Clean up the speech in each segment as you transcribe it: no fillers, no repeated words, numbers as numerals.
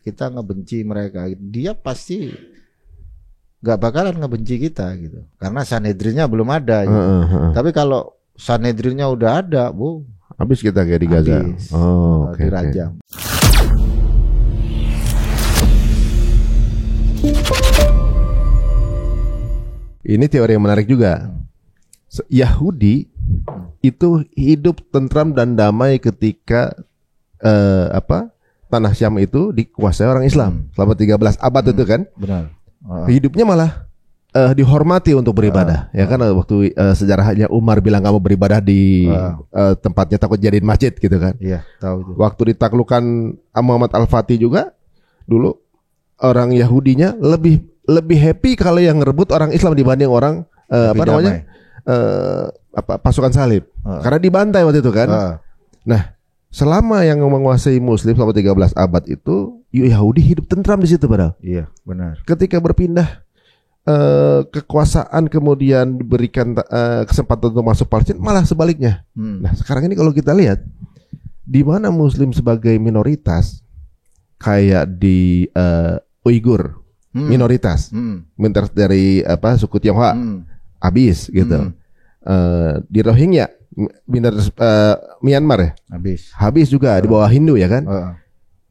kita ngebenci mereka, dia pasti nggak bakalan ngebenci kita gitu. Karena Sanhedrinnya belum ada. Gitu. Tapi kalau Sanhedrinnya udah ada, habis kita kayak di Gaza. Dirajam. Ini teori yang menarik juga. Yahudi itu hidup tentram dan damai ketika tanah Syam itu dikuasai orang Islam selama 13 abad itu kan. Benar. Hidupnya malah dihormati untuk beribadah. Ya kan waktu sejarahnya Umar bilang kamu beribadah di tempatnya takut jadiin masjid gitu kan. Iya, tahu itu. Waktu ditaklukkan Muhammad Al-Fatih juga dulu orang Yahudinya lebih happy kalau yang ngerebut orang Islam dibanding orang pasukan salib. Karena dibantai waktu itu kan. Nah, selama yang menguasai Muslim selama 13 abad itu Yahudi hidup tentram di situ padahal. Iya, benar. Ketika berpindah kekuasaan kemudian diberikan kesempatan untuk masuk Palestina, malah sebaliknya. Nah, sekarang ini kalau kita lihat di mana Muslim sebagai minoritas kayak di Uighur minoritas dari suku Tionghoa habis gitu. Di Rohingya Myanmar ya habis juga di bawah Hindu ya kan.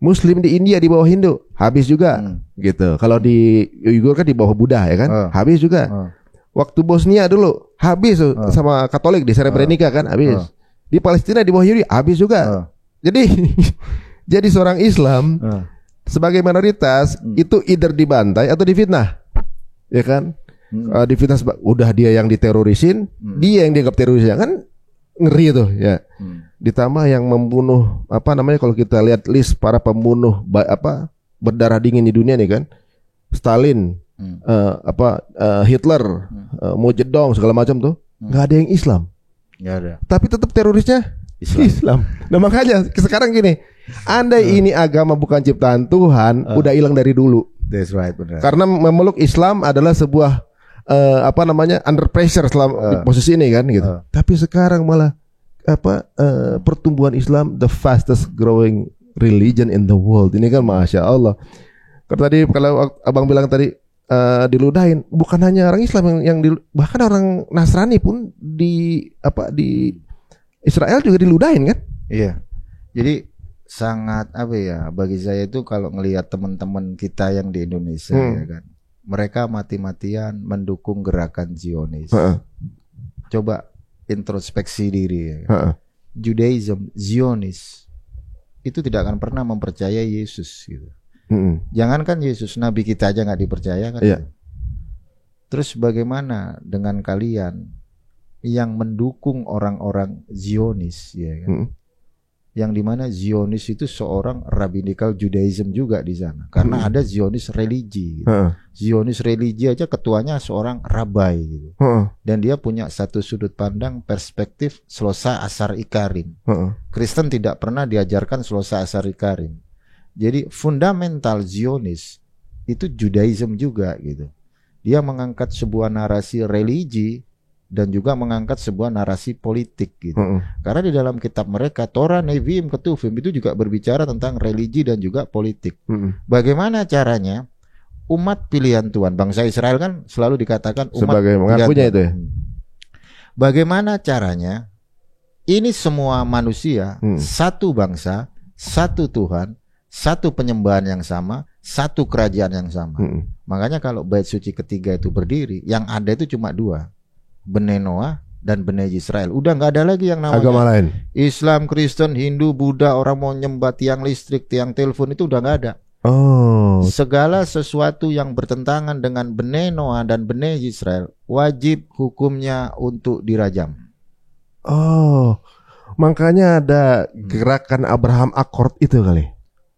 Muslim di India di bawah Hindu habis juga gitu. Kalau di Uighur kan di bawah Buddha ya kan habis juga. Waktu Bosnia dulu habis sama Katolik di Srebrenica kan habis. Di Palestina di bawah Yahudi habis juga. Jadi seorang Islam sebagai minoritas itu either dibantai atau difitnah, ya kan? Difitnah udah dia yang diterorisin, dia yang dianggap teroris, ya kan? Ngeri tuh, ya. Ditambah yang membunuh kalau kita lihat list para pembunuh berdarah dingin di dunia nih kan, Stalin, Hitler, Mao Zedong segala macam tuh, nggak ada yang Islam, nggak ada. Tapi tetap terorisnya Islam. Nah makanya sekarang gini. Andai ini agama bukan ciptaan Tuhan, udah hilang dari dulu. That's right, benar. Karena memeluk Islam adalah sebuah under pressure selama posisi ini kan gitu. Tapi sekarang malah pertumbuhan Islam the fastest growing religion in the world. Ini kan masya Allah. Kalau abang bilang tadi diludahin, bukan hanya orang Islam yang bahkan orang Nasrani pun di Israel juga diludahin kan? Iya. Jadi sangat bagi saya itu kalau ngelihat teman-teman kita yang di Indonesia ya kan, mereka mati-matian mendukung gerakan Zionis. Coba introspeksi diri ya kan? Judaism, Zionis itu tidak akan pernah mempercayai Yesus gitu. Jangankan Yesus, Nabi kita aja nggak dipercaya kan. Terus bagaimana dengan kalian yang mendukung orang-orang Zionis ya kan? Yang dimana Zionis itu seorang rabbinical Judaism juga di sana, karena ada Zionis religi gitu. Zionis religi aja ketuanya seorang rabai gitu. Dan dia punya satu sudut pandang perspektif Shlosa Asar Ikarim. Kristen tidak pernah diajarkan Shlosa Asar Ikarim. Jadi fundamental Zionis itu Judaism juga gitu. Dia mengangkat sebuah narasi religi dan juga mengangkat sebuah narasi politik gitu. Karena di dalam kitab mereka Torah, Nevi'im, Ketuvim itu juga berbicara tentang religi dan juga politik. Bagaimana caranya umat pilihan Tuhan, bangsa Israel kan selalu dikatakan umat sebagai mengakunya itu ya. Bagaimana caranya ini semua manusia satu bangsa, satu Tuhan, satu penyembahan yang sama, satu kerajaan yang sama. Makanya kalau bait suci ketiga itu berdiri, yang ada itu cuma dua, Bnei Noah dan Bnei Israel. Udah nggak ada lagi yang namanya agama lain. Islam, Kristen, Hindu, Buddha, orang mau nyembah tiang listrik, tiang telepon itu udah nggak ada. Segala sesuatu yang bertentangan dengan Bnei Noah dan Bnei Israel wajib hukumnya untuk dirajam. Makanya ada gerakan Abraham Accord itu kali.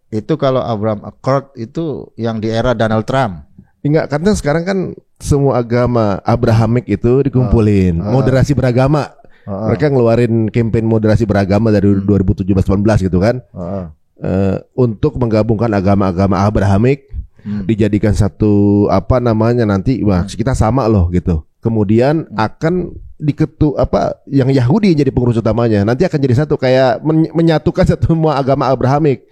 Itu kalau Abraham Accord itu yang di era Donald Trump. Enggak, karena sekarang kan semua agama Abrahamik itu dikumpulin, moderasi beragama. Mereka ngeluarin campaign moderasi beragama dari 2017-18 gitu kan. Untuk menggabungkan agama-agama Abrahamik, dijadikan satu nanti kita sama loh gitu. Kemudian akan yang Yahudi jadi pengurus utamanya. Nanti akan jadi satu, kayak menyatukan semua agama Abrahamik.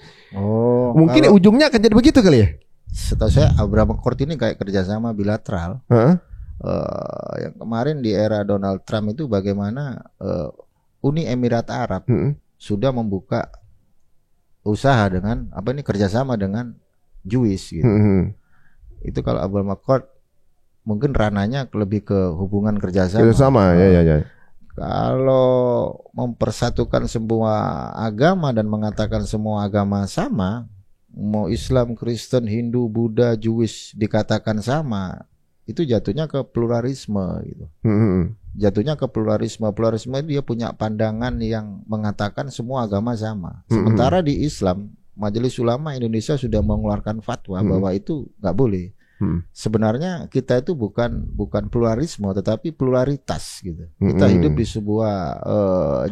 Mungkin ujungnya akan jadi begitu kali ya. Setahu saya Abraham Accord ini kayak kerjasama bilateral. Yang kemarin di era Donald Trump itu bagaimana Uni Emirat Arab sudah membuka usaha dengan kerjasama dengan Jewish gitu. Itu kalau Abraham Accord mungkin rananya lebih ke hubungan kerjasama. Ya. Kalau mempersatukan semua agama dan mengatakan semua agama sama, mau Islam, Kristen, Hindu, Buddha, Jewish dikatakan sama, itu jatuhnya ke pluralisme gitu. Jatuhnya ke pluralisme. Pluralisme dia punya pandangan yang mengatakan semua agama sama. Sementara di Islam, Majelis Ulama Indonesia sudah mengeluarkan fatwa bahwa itu nggak boleh. Sebenarnya kita itu bukan pluralisme tetapi pluralitas gitu. Kita hidup di sebuah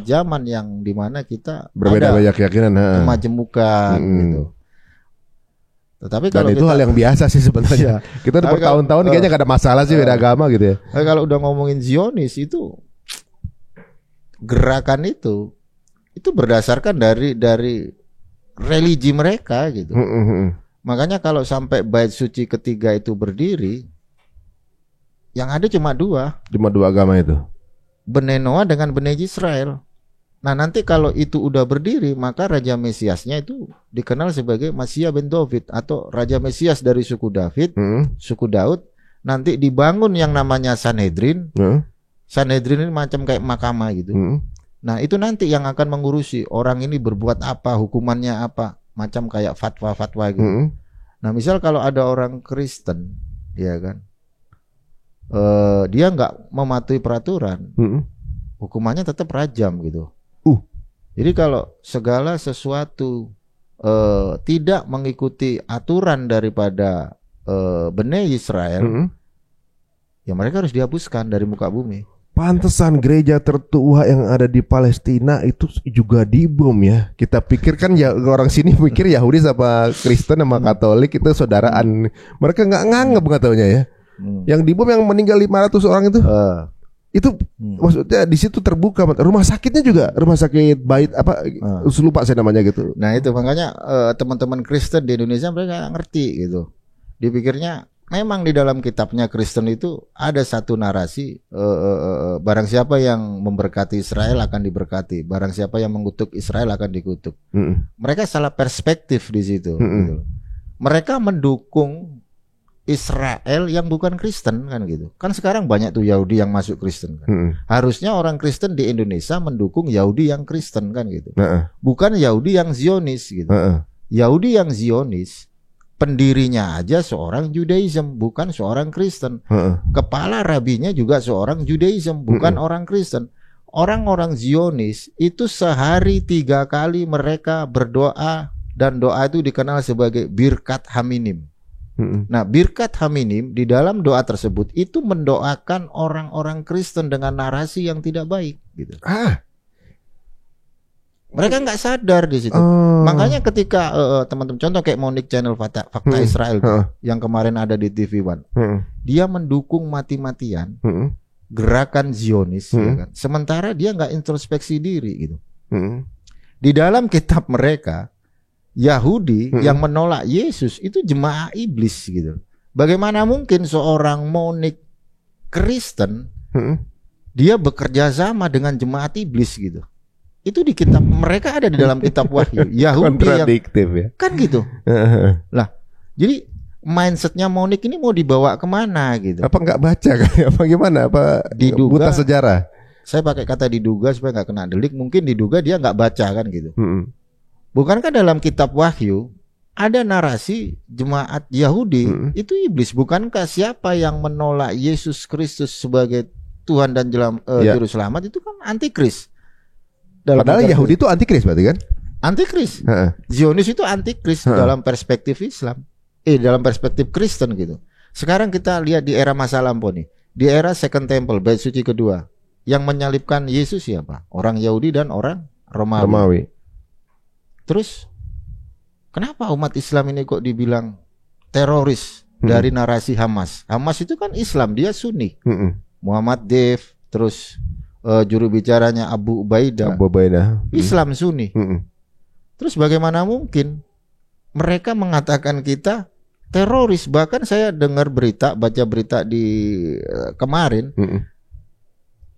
zaman yang dimana kita berbeda banyak keyakinan, kemajemukan gitu. Tetapi kalau itu hal yang biasa sih sebenarnya. Kita udah bertahun-tahun kayaknya gak ada masalah sih beda agama gitu ya. Kalau udah ngomongin Zionis itu gerakan itu berdasarkan dari religi mereka gitu. Makanya kalau sampai bait suci ketiga itu berdiri, yang ada cuma dua agama itu. Bene Noah dengan Bene Israel. Nah nanti kalau itu udah berdiri, maka Raja Mesiasnya itu dikenal sebagai Masya bin David atau Raja Mesias dari suku David, suku Daud. Nanti dibangun yang namanya Sanhedrin. Sanhedrin ini macam kayak mahkamah gitu. Nah itu nanti yang akan mengurusi orang ini berbuat apa, hukumannya apa. Macam kayak fatwa-fatwa gitu. Nah misal kalau ada orang Kristen, ya kan, dia nggak mematuhi peraturan, hukumannya tetap rajam gitu. Jadi kalau segala sesuatu tidak mengikuti aturan daripada Bene Israel, ya mereka harus dihapuskan dari muka bumi. Pantesan gereja tertua yang ada di Palestina itu juga dibom ya. Kita pikir kan ya orang sini pikir Yahudi sama Kristen sama Katolik itu saudaraan. Mereka nggak nganggep nggak taunya ya. Yang dibom yang meninggal 500 orang itu maksudnya di situ terbuka. Rumah sakitnya juga rumah sakit Bait lupa saya namanya gitu. Nah itu makanya teman-teman Kristen di Indonesia mereka nggak ngerti gitu. Dipikirnya memang di dalam kitabnya Kristen itu ada satu narasi, barang siapa yang memberkati Israel akan diberkati, barang siapa yang mengutuk Israel akan dikutuk. Mereka salah perspektif di situ. Gitu. Mereka mendukung Israel yang bukan Kristen kan gitu. Kan sekarang banyak tuh Yahudi yang masuk Kristen kan. Harusnya orang Kristen di Indonesia mendukung Yahudi yang Kristen kan gitu. Bukan Yahudi yang Zionis gitu. Yahudi yang Zionis pendirinya aja seorang Judaism, bukan seorang Kristen. Kepala rabinya juga seorang Judaism, bukan orang Kristen. Orang-orang Zionis itu sehari 3 kali mereka berdoa, dan doa itu dikenal sebagai birkat haminim. Nah, birkat haminim di dalam doa tersebut itu mendoakan orang-orang Kristen dengan narasi yang tidak baik gitu. Mereka nggak sadar di situ. Makanya ketika teman-teman contoh kayak Monik channel Fakta Israel yang kemarin ada di TV One, dia mendukung mati-matian gerakan Zionis, ya kan? Sementara dia nggak introspeksi diri gitu. Di dalam kitab mereka, Yahudi yang menolak Yesus itu jemaah iblis gitu. Bagaimana mungkin seorang Monik Kristen dia bekerja sama dengan jemaat iblis gitu? Itu di kitab mereka ada di dalam kitab Wahyu. Yahudi kontradiktif ya. Kan gitu. Lah, jadi mindsetnya Monik ini mau dibawa kemana gitu? Apa nggak baca kan? Apa gimana? Apa diduga, buta sejarah? Saya pakai kata diduga supaya nggak kena delik. Mungkin diduga dia nggak baca kan gitu. Bukankah dalam kitab Wahyu ada narasi jemaat Yahudi itu iblis? Bukankah siapa yang menolak Yesus Kristus sebagai Tuhan dan Juru Selamat itu kan antikris? Padahal Yahudi itu antikris berarti kan? Antikris. Zionis itu antikris dalam perspektif Islam. Dalam perspektif Kristen gitu. Sekarang kita lihat di era masa lampau nih. Di era Second Temple, bait suci kedua, yang menyalibkan Yesus siapa? Orang Yahudi dan orang Romawi. Terus kenapa umat Islam ini kok dibilang teroris dari narasi Hamas? Hamas itu kan Islam, dia Sunni. Muhammad Dev, terus juru bicaranya Abu Ubaidah. Islam Sunni. Terus bagaimana mungkin mereka mengatakan kita teroris. Bahkan saya dengar berita, baca berita di kemarin,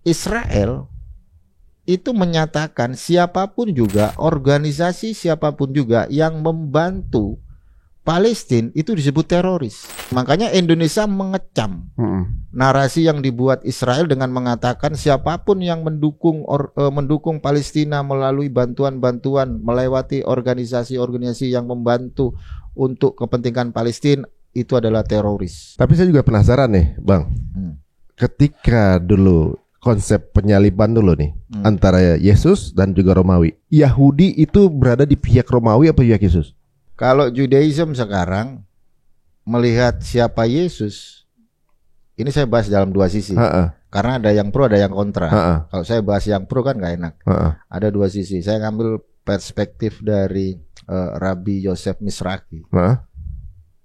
Israel itu menyatakan siapapun juga, organisasi siapapun juga yang membantu Palestina itu disebut teroris. Makanya Indonesia mengecam narasi yang dibuat Israel dengan mengatakan siapapun yang mendukung Palestina melalui bantuan-bantuan melewati organisasi-organisasi yang membantu untuk kepentingan Palestina itu adalah teroris. Tapi saya juga penasaran nih, Bang. Ketika dulu konsep penyaliban dulu nih antara Yesus dan juga Romawi, Yahudi itu berada di pihak Romawi apa pihak Yesus? Kalau Judaism sekarang melihat siapa Yesus, ini saya bahas dalam dua sisi. Karena ada yang pro, ada yang kontra. Kalau saya bahas yang pro kan nggak enak. Ada dua sisi. Saya ngambil perspektif dari Rabbi Yosef Misraki.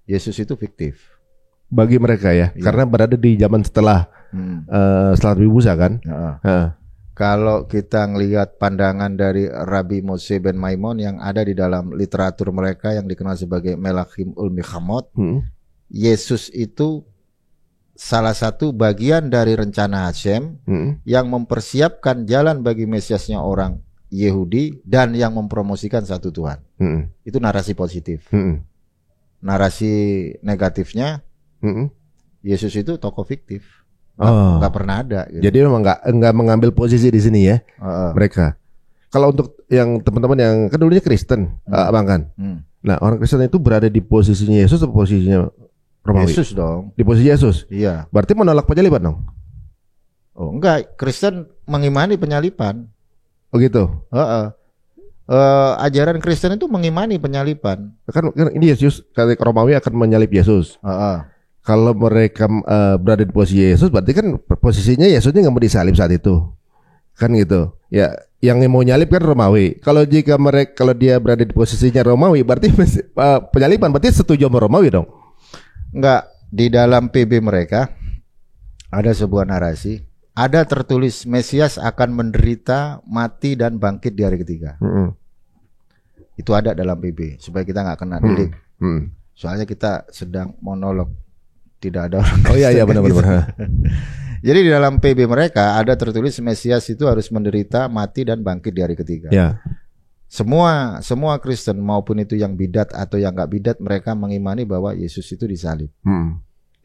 Yesus itu fiktif bagi mereka ya, karena berada di zaman setelah Salat Nabi Musa kan. Kalau kita ngelihat pandangan dari Rabbi Moshe ben Maimon yang ada di dalam literatur mereka yang dikenal sebagai Melachim ul Milchamot, Yesus itu salah satu bagian dari rencana Hashem yang mempersiapkan jalan bagi Mesiasnya orang Yahudi dan yang mempromosikan satu Tuhan. Itu narasi positif. Narasi negatifnya, Yesus itu tokoh fiktif. Nggak pernah ada gitu. Jadi memang nggak mengambil posisi di sini ya mereka. Kalau untuk yang teman-teman yang kan dulunya Kristen, Bang kan. Nah, orang Kristen itu berada di posisinya Yesus atau posisinya Romawi? Yesus dong. Di posisi Yesus. Iya. Berarti menolak penyaliban dong? Oh, enggak, Kristen mengimani penyaliban. Oh gitu. Ajaran Kristen itu mengimani penyaliban. Kan ini Yesus, kata Romawi akan menyalib Yesus. Kalau mereka berada di posisi Yesus, berarti kan posisinya Yesusnya nggak mau disalib saat itu, kan gitu. Ya, yang mau nyalib kan Romawi. Kalau dia berada di posisinya Romawi, berarti penyaliban berarti setuju sama Romawi dong. Enggak, di dalam PB mereka ada sebuah narasi, ada tertulis Mesias akan menderita, mati dan bangkit di hari ketiga. Itu ada dalam PB supaya kita nggak kena delik. Soalnya kita sedang monolog. Tidak ada orang. Oh iya benar-benar. Jadi di dalam PB mereka ada tertulis Mesias itu harus menderita, mati dan bangkit di hari ketiga. Ya. Semua Kristen maupun itu yang bidat atau yang nggak bidat, mereka mengimani bahwa Yesus itu disalib.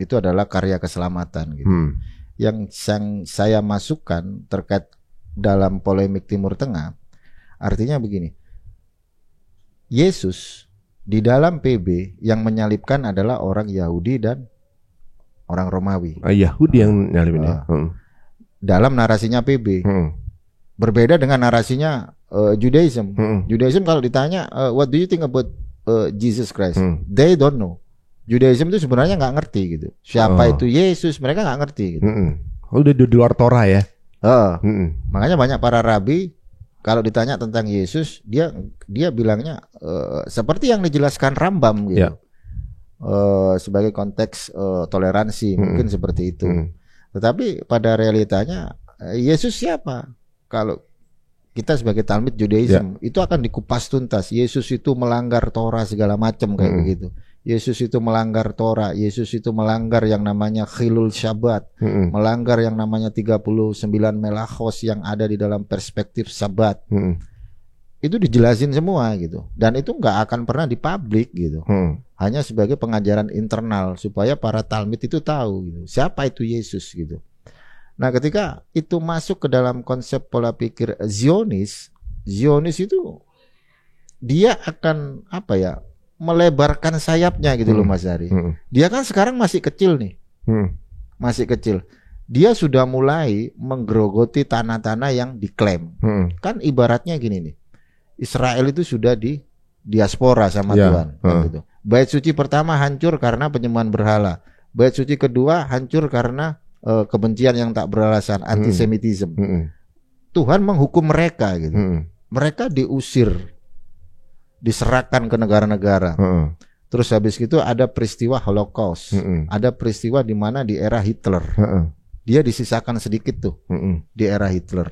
Itu adalah karya keselamatan gitu. Yang saya masukkan terkait dalam polemik Timur Tengah, artinya begini. Yesus di dalam PB yang menyalibkan adalah orang Yahudi dan orang Romawi. Yahudi yang nyalibin ya. Dalam narasinya PB. Berbeda dengan narasinya Judaism. Judaism kalau ditanya what do you think about Jesus Christ? They don't know. Judaism itu sebenarnya nggak ngerti gitu. Siapa itu Yesus? Mereka nggak ngerti gitu. Udah di luar Torah ya. Makanya banyak para rabi kalau ditanya tentang Yesus, dia bilangnya seperti yang dijelaskan Rambam gitu. Yeah. Sebagai konteks toleransi mungkin seperti itu. Tetapi pada realitanya Yesus siapa? Kalau kita sebagai Talmud Judaism itu akan dikupas tuntas. Yesus itu melanggar Torah segala macam kayak begitu. Yesus itu melanggar Torah, Yesus itu melanggar yang namanya Khilul Syabat, melanggar yang namanya 39 melachos yang ada di dalam perspektif Sabat. Itu dijelasin semua gitu. Dan itu nggak akan pernah dipublik gitu. Hanya sebagai pengajaran internal supaya para Talmud itu tahu gitu, siapa itu Yesus gitu. Nah, ketika itu masuk ke dalam konsep pola pikir Zionis itu dia akan melebarkan sayapnya gitu loh Mas Ari. Dia kan sekarang masih kecil nih. Masih kecil. Dia sudah mulai menggerogoti tanah-tanah yang diklaim. Kan ibaratnya gini nih. Israel itu sudah di diaspora sama Tuhan gitu. Bait suci pertama hancur karena penyembahan berhala. Bait suci kedua hancur karena kebencian yang tak beralasan, antisemitisme. Tuhan menghukum mereka gitu. Mereka diusir, diserahkan ke negara-negara. Terus habis itu ada peristiwa Holocaust. Ada peristiwa di mana di era Hitler. Dia disisakan sedikit tuh di era Hitler.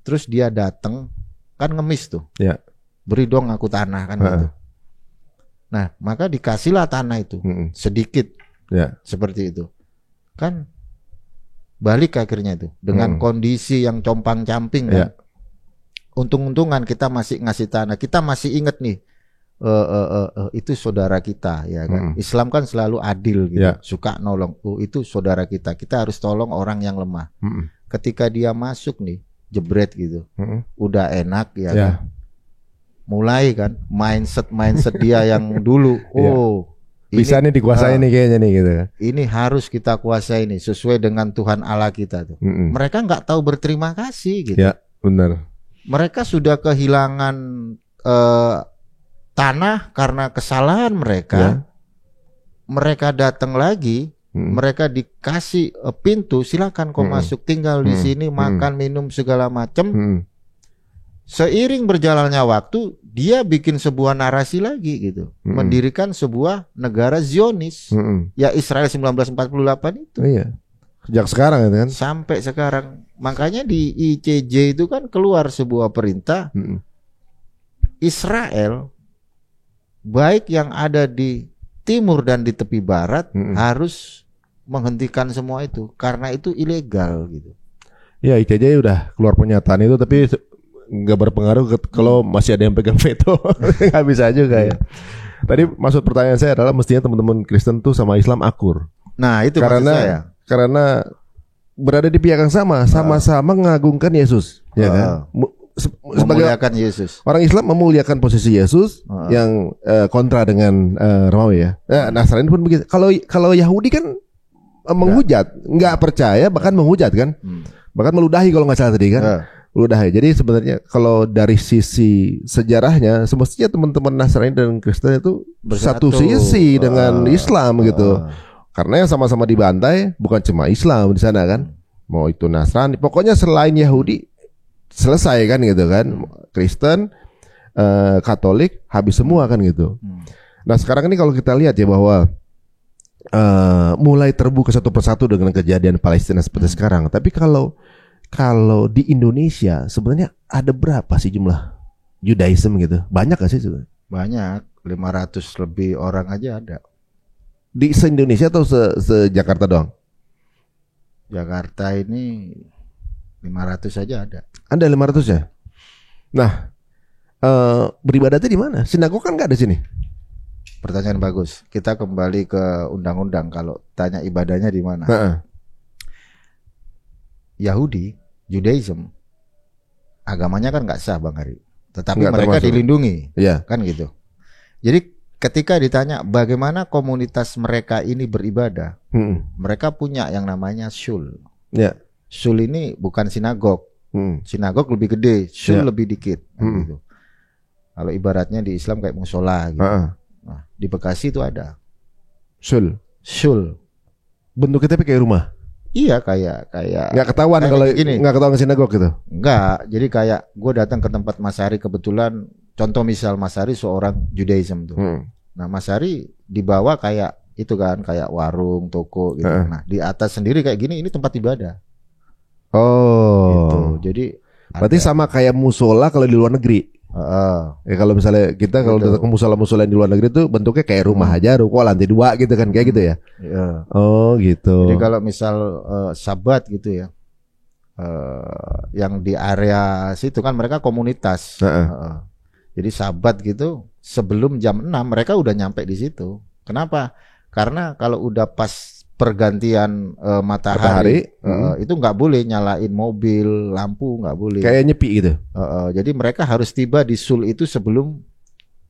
Terus dia datang kan ngemis tuh. Beri dong aku tanah kan gitu. Nah, maka dikasihlah tanah itu sedikit, seperti itu. Kan balik akhirnya itu dengan kondisi yang compang-camping kan. Untung-untungan kita masih ngasih tanah, kita masih inget nih. Itu saudara kita ya kan. Islam kan selalu adil gitu, suka nolong. Itu saudara kita harus tolong orang yang lemah. Ketika dia masuk nih, jebret gitu, udah enak ya kan. Mulai kan mindset dia yang dulu. Bisa nih dikuasai nih kayaknya nih gitu. Ini harus kita kuasai nih sesuai dengan Tuhan Allah kita tuh. Mereka nggak tahu berterima kasih gitu. Ya benar. Mereka sudah kehilangan tanah karena kesalahan mereka. Mereka datang lagi, mereka dikasih pintu, silakan kau masuk, tinggal di sini, makan, minum segala macam. Seiring berjalannya waktu, dia bikin sebuah narasi lagi gitu, mendirikan sebuah negara Zionis, ya Israel 1948 itu. Iya. Sejak sekarang kan? Sampai sekarang. Makanya di ICJ itu kan keluar sebuah perintah, Israel baik yang ada di timur dan di tepi barat harus menghentikan semua itu karena itu ilegal gitu. Ya ICJ udah keluar pernyataan itu tapi nggak berpengaruh kalau masih ada yang pegang veto. Nggak bisa juga ya. Tadi maksud pertanyaan saya adalah mestinya teman-teman Kristen tuh sama Islam akur. Nah itu karena berada di pihak yang sama-sama mengagungkan Yesus, ya kan? Memuliakan Yesus. Orang Islam memuliakan posisi Yesus yang kontra dengan Romawi ya. Nasrani pun begitu. Kalau Yahudi kan menghujat, nggak percaya bahkan menghujat kan, bahkan meludahi kalau nggak salah tadi kan, meludahi. Jadi sebenarnya kalau dari sisi sejarahnya, semestinya teman-teman Nasrani dan Kristen itu satu sisi dengan Islam gitu. Karena yang sama-sama dibantai bukan cuma Islam di sana kan, mau itu Nasrani, pokoknya selain Yahudi selesai kan gitu kan, Kristen, Katolik habis semua kan gitu. Nah sekarang ini kalau kita lihat ya bahwa mulai terbuka satu persatu dengan kejadian Palestina seperti sekarang. Tapi kalau di Indonesia sebenarnya ada berapa sih jumlah Judaism gitu? Banyak gak sih sebenarnya? Banyak, 500 lebih orang aja ada. Di se-Indonesia atau se-Jakarta doang? Jakarta ini 500 saja ada. Ada 500 ya? Nah, beribadatnya di mana? Sinagog kan nggak ada sini. Pertanyaan bagus. Kita kembali ke undang-undang. Kalau tanya ibadahnya di mana? Yahudi, Judaism, agamanya kan nggak sah Bang Hari. Tetapi nggak mereka termasuk dilindungi, kan gitu. Jadi ketika ditanya bagaimana komunitas mereka ini beribadah, mereka punya yang namanya shul. Shul ini bukan sinagog. Sinagog lebih gede, shul lebih dikit. Gitu. Kalau ibaratnya di Islam kayak musola gitu. Nah, di Bekasi itu ada shul. Bentuknya tapi kayak rumah. Iya kayak nggak ketahuan kalau nggak ketahuan sinagog gitu. Nggak. Jadi kayak gue datang ke tempat Mas Hari kebetulan. Contoh misal Mas Hari seorang Judaism tuh. Nah Mas Hari dibawa kayak itu kan, kayak warung, toko gitu. Nah di atas sendiri kayak gini, ini tempat ibadah. Gitu. Jadi berarti sama kayak musola kalau di luar negeri. Ya kalau misalnya kita kalau datang ke musola yang di luar negeri tuh bentuknya kayak rumah aja, ruko lantai 2 gitu kan, kayak gitu ya. Oh gitu. Jadi kalau misal Sabat gitu ya, yang di area situ kan mereka komunitas. Jadi Sabat gitu sebelum jam 6 mereka udah nyampe di situ. Kenapa? Karena kalau udah pas pergantian matahari itu nggak boleh nyalain mobil, lampu nggak boleh. Kayak nyepi gitu. Jadi mereka harus tiba di Sul itu sebelum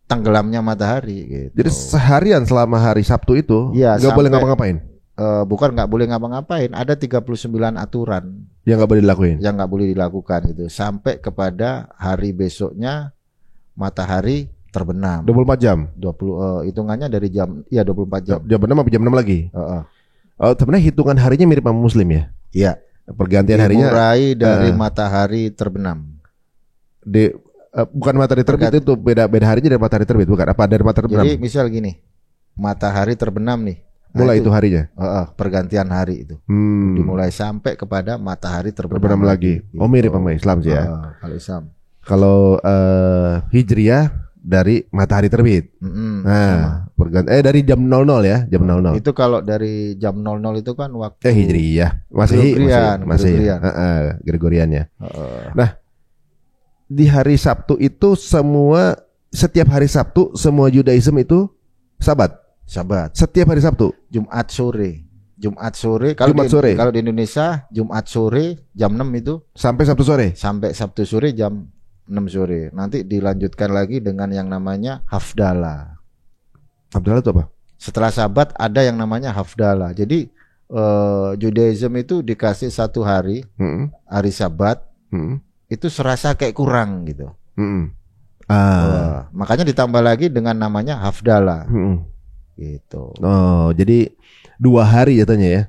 tenggelamnya matahari. Gitu. Jadi seharian selama hari Sabtu itu nggak boleh ngapa-ngapain. Bukan nggak boleh ngapa-ngapain. Ada 39 aturan yang nggak boleh dilakuin. Yang nggak boleh dilakukan gitu. Sampai kepada hari besoknya matahari terbenam. 24 jam. 20 hitungannya dari jam 24 jam. Jam 6 sampai jam 6 lagi. Sebenarnya hitungan harinya mirip sama Muslim ya? Iya. Pergantian harinya dimulai dari matahari terbenam. Bukan matahari terbit itu beda harinya dari matahari terbit, bukan? Apa dari matahari terbenam? Jadi misal gini, matahari terbenam nih. Mulai itu harinya. Pergantian hari itu. Dimulai sampai kepada matahari terbenam lagi. Oh mirip sama Islam sih ya. Kalau Islam. Kalau Hijriyah dari matahari terbit. Nah, dari jam 00 ya, jam 00. Itu kalau dari jam 00 itu kan waktu Hijriyah, Masih Gregorian ya. Nah, di hari Sabtu itu setiap hari Sabtu semua Judaism itu Sabat. Setiap hari Sabtu. Jumat sore. Kalau di Indonesia Jumat sore jam 6 itu sampai Sabtu sore. Sampai Sabtu sore jam 6 sore. Nanti dilanjutkan lagi dengan yang namanya Hafdalah. Hafdalah itu apa? Setelah Sabat ada yang namanya Hafdalah. Jadi Judaism itu dikasih satu hari, hari Sabat, itu serasa kayak kurang gitu. Makanya ditambah lagi dengan namanya Hafdalah. Gitu. Oh, jadi 2 hari jatuhnya ya.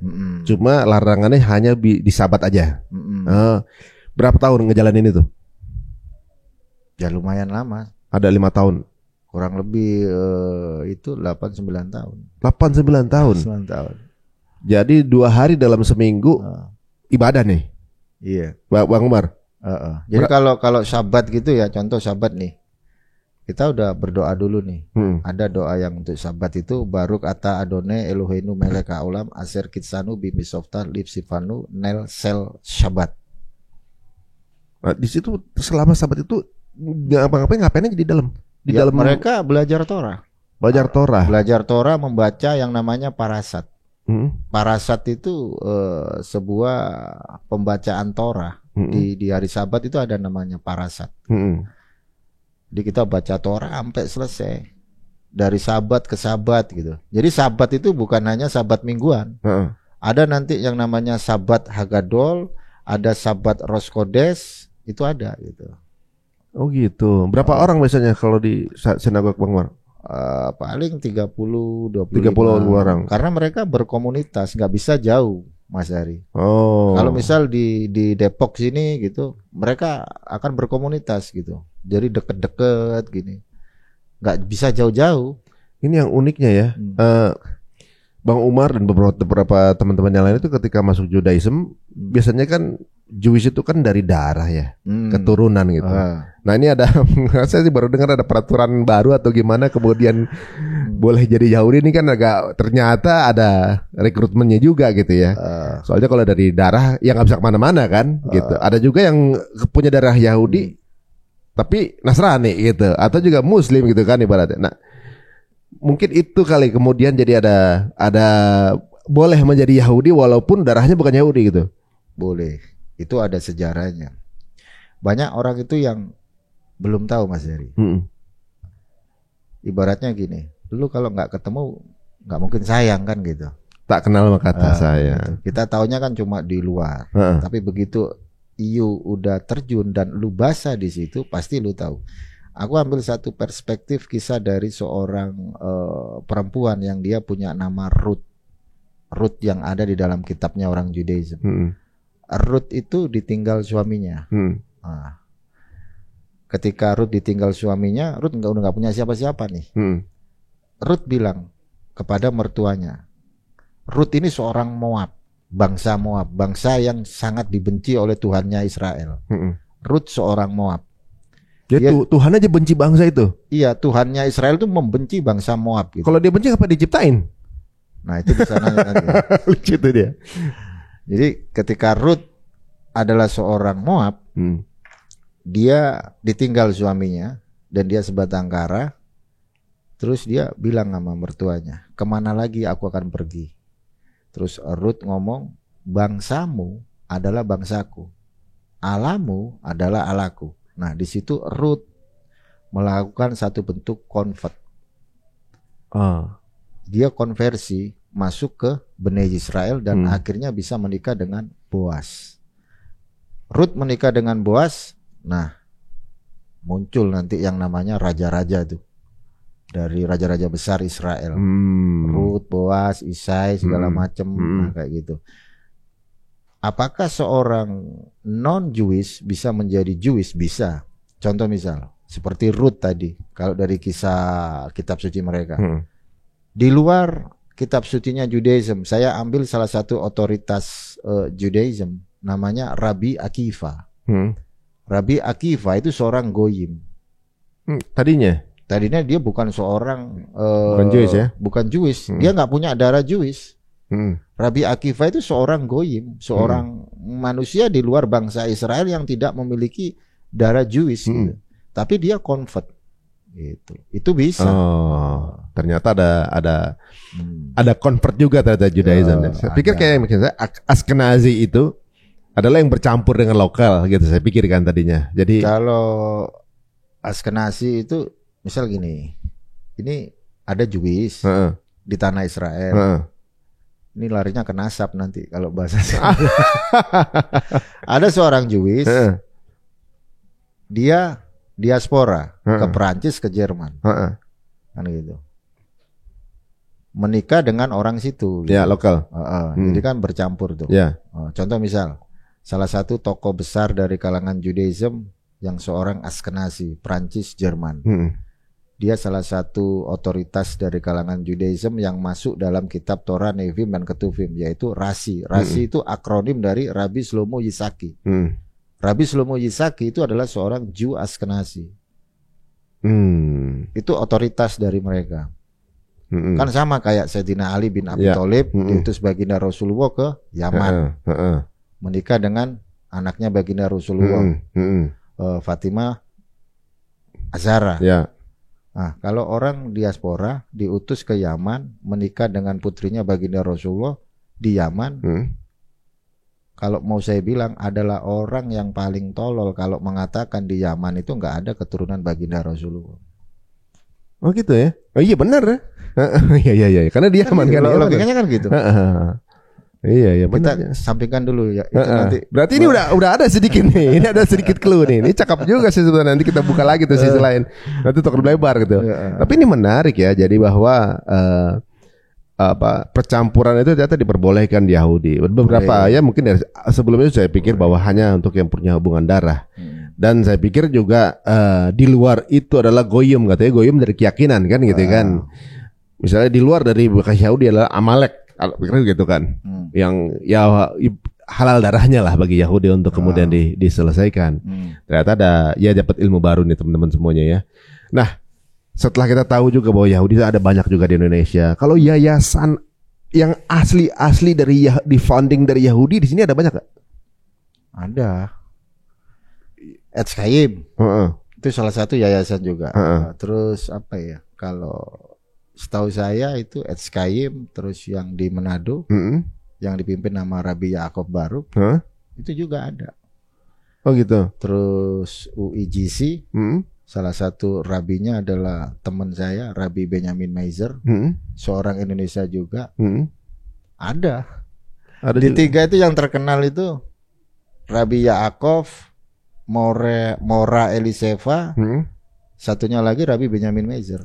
Cuma larangannya hanya di Sabat aja. Berapa tahun ngejalanin itu? Ya lumayan lama. Ada 5 tahun. Kurang lebih itu 8-9 tahun. 8-9 tahun. 9 tahun. Jadi 2 hari dalam seminggu ibadah nih. Iya. Bang Umar. Jadi kalau Sabat gitu ya, contoh Sabat nih. Kita udah berdoa dulu nih. Ada doa yang untuk Sabat itu Baruk ata Adone Eloheinu melek haolam aser kitsanu bimisofta lipsifanu nel sel Sabat. Nah, di situ selama Sabat itu ngapain aja di dalam? Dalam mereka belajar Torah. Belajar Torah, membaca yang namanya parasat. Parasat itu sebuah pembacaan Torah. Di hari Sabat itu ada namanya parasat. Jadi kita baca Torah sampai selesai. Dari Sabat ke Sabat gitu. Jadi Sabat itu bukan hanya Sabat mingguan. Ada nanti yang namanya Sabat Hagadol, ada Sabat Rosh Kodesh, itu ada gitu. Oh gitu. Berapa orang biasanya kalau di sinagog Bang Umar? Paling 30-25 orang. Karena mereka berkomunitas, nggak bisa jauh, Mas Hari. Oh. Kalau misal di Depok sini gitu, mereka akan berkomunitas gitu. Jadi deket-deket gini, nggak bisa jauh-jauh. Ini yang uniknya ya. Bang Umar dan beberapa teman-teman yang lain itu ketika masuk Judaism biasanya kan Jewish itu kan dari darah ya, keturunan gitu. Nah ini ada, saya sih baru dengar ada peraturan baru atau gimana kemudian boleh jadi Yahudi ini kan agak ternyata ada rekrutmennya juga gitu ya. Soalnya kalau dari darah ya nggak bisa kemana-mana kan gitu. Ada juga yang punya darah Yahudi tapi Nasrani gitu, atau juga Muslim gitu kan ibaratnya. Nah mungkin itu kali kemudian jadi ada boleh menjadi Yahudi walaupun darahnya bukan Yahudi gitu. Boleh. Itu ada sejarahnya. Banyak orang itu yang belum tahu Mas Heri. Ibaratnya gini, dulu kalau nggak ketemu nggak mungkin sayang kan gitu. Tak kenal maka kata saya. Kita taunya kan cuma di luar. Tapi begitu you udah terjun dan lu basah di situ, pasti lu tahu. Aku ambil satu perspektif kisah dari seorang perempuan yang dia punya nama Ruth. Ruth yang ada di dalam kitabnya orang Judaism. Ruth itu ditinggal suaminya. Nah, ketika Ruth ditinggal suaminya, Ruth udah nggak punya siapa-siapa nih. Ruth bilang kepada mertuanya, Ruth ini seorang Moab, bangsa Moab, bangsa yang sangat dibenci oleh Tuhannya Israel. Ruth seorang Moab. Dia Tuhan aja benci bangsa itu. Iya, Tuhannya Israel itu membenci bangsa Moab. Gitu. Kalau dia benci apa diciptain? Nah itu bisa nanya nanti. Lucu itu dia. Jadi ketika Ruth adalah seorang Moab, dia ditinggal suaminya dan dia sebatang kara. Terus dia bilang sama mertuanya, kemana lagi aku akan pergi? Terus Ruth ngomong, bangsamu adalah bangsaku, Allahmu adalah Allahku. Nah di situ Ruth melakukan satu bentuk convert. Dia konversi masuk ke Bani Israel dan akhirnya bisa menikah dengan Boas. Ruth menikah dengan Boas. Nah muncul nanti yang namanya raja-raja tuh dari raja-raja besar Israel. Ruth, Boas, Isai segala macam kayak gitu. Apakah seorang non-Jewish bisa menjadi Jewish? Bisa. Contoh misal seperti Ruth tadi, kalau dari kisah kitab suci mereka. Di luar kitab sucinya Judaism, saya ambil salah satu otoritas Judaism, namanya Rabbi Akiva. Rabbi Akiva itu seorang goyim. Tadinya? Tadinya dia bukan seorang bukan Jewish ya? Bukan Jewish. Dia nggak punya darah Jewish. Rabbi Akiva itu seorang goyim, seorang manusia di luar bangsa Israel yang tidak memiliki darah Jewish gitu. Tapi dia convert gitu. Itu bisa. Oh, ternyata ada convert juga terhadap Judaism. Saya pikir kayak misalnya Ashkenazi itu adalah yang bercampur dengan lokal gitu, saya pikirkan tadinya. Jadi kalau Ashkenazi itu misal gini, ini ada Jewish di tanah Israel. Ini larinya ke nasab nanti kalau bahasa ada seorang Jewish, dia diaspora ke Perancis, ke Jerman, kan gitu. Menikah dengan orang situ, gitu. Ya lokal. Jadi kan bercampur tuh. Contoh misal, salah satu tokoh besar dari kalangan Judaism yang seorang Ashkenazi, Perancis, Jerman. Dia salah satu otoritas dari kalangan Judaism yang masuk dalam kitab Torah, Nevim, dan Ketuvim, yaitu Rashi. Rashi itu akronim dari Rabbi Shlomo Yisaki. Rabbi Shlomo Yisaki itu adalah seorang Jew Ashkenazi. Itu otoritas dari mereka. Kan sama kayak Sayyidina Ali bin Abi Thalib diutus baginda Rasulullah ke Yaman. Menikah dengan anaknya baginda Rasulullah, Fatimah Azhara. Nah, kalau orang diaspora diutus ke Yaman menikah dengan putrinya baginda Rasulullah di Yaman, kalau mau saya bilang adalah orang yang paling tolol kalau mengatakan di Yaman itu nggak ada keturunan baginda Rasulullah. Oh gitu ya? Oh iya benar ya? Iya. Karena dia Yaman kan. Logikanya kan gitu. Iya benar. Kita sampingkan dulu ya. Itu nanti. Berarti ini udah ada sedikit nih. Ini ada sedikit clue nih. Ini cakep juga sih sebenarnya. Nanti kita buka lagi tuh sisi lain. Nanti tukar lebar gitu. Tapi ini menarik ya. Jadi bahwa percampuran itu ternyata diperbolehkan di Yahudi. Beberapa ya mungkin dari sebelumnya saya pikir bahwa hanya untuk yang punya hubungan darah. Dan saya pikir juga di luar itu adalah goyim, katanya goyim dari keyakinan kan gitu kan. Misalnya di luar dari bekas Yahudi adalah Amalek. Pikirnya gitu kan, yang ya halal darahnya lah bagi Yahudi untuk kemudian diselesaikan. Ternyata dapat ilmu baru nih teman-teman semuanya ya. Nah, setelah kita tahu juga bahwa Yahudi ada banyak juga di Indonesia. Kalau yayasan yang asli dari di founding dari Yahudi di sini ada banyak gak? Ada. Etz Chaim. Itu salah satu yayasan juga. Terus apa ya? Kalau setahu saya itu Etz Chaim, terus yang di Manado, yang dipimpin nama Rabbi Yaakov Baruk, itu juga ada. Oh gitu. Terus UIGC, salah satu rabinya adalah teman saya, Rabbi Benjamin Meiser, seorang Indonesia juga. Ada di juga. Tiga itu yang terkenal itu Rabbi Yaakov, Mora Eliseva, satunya lagi Rabbi Benjamin Meiser.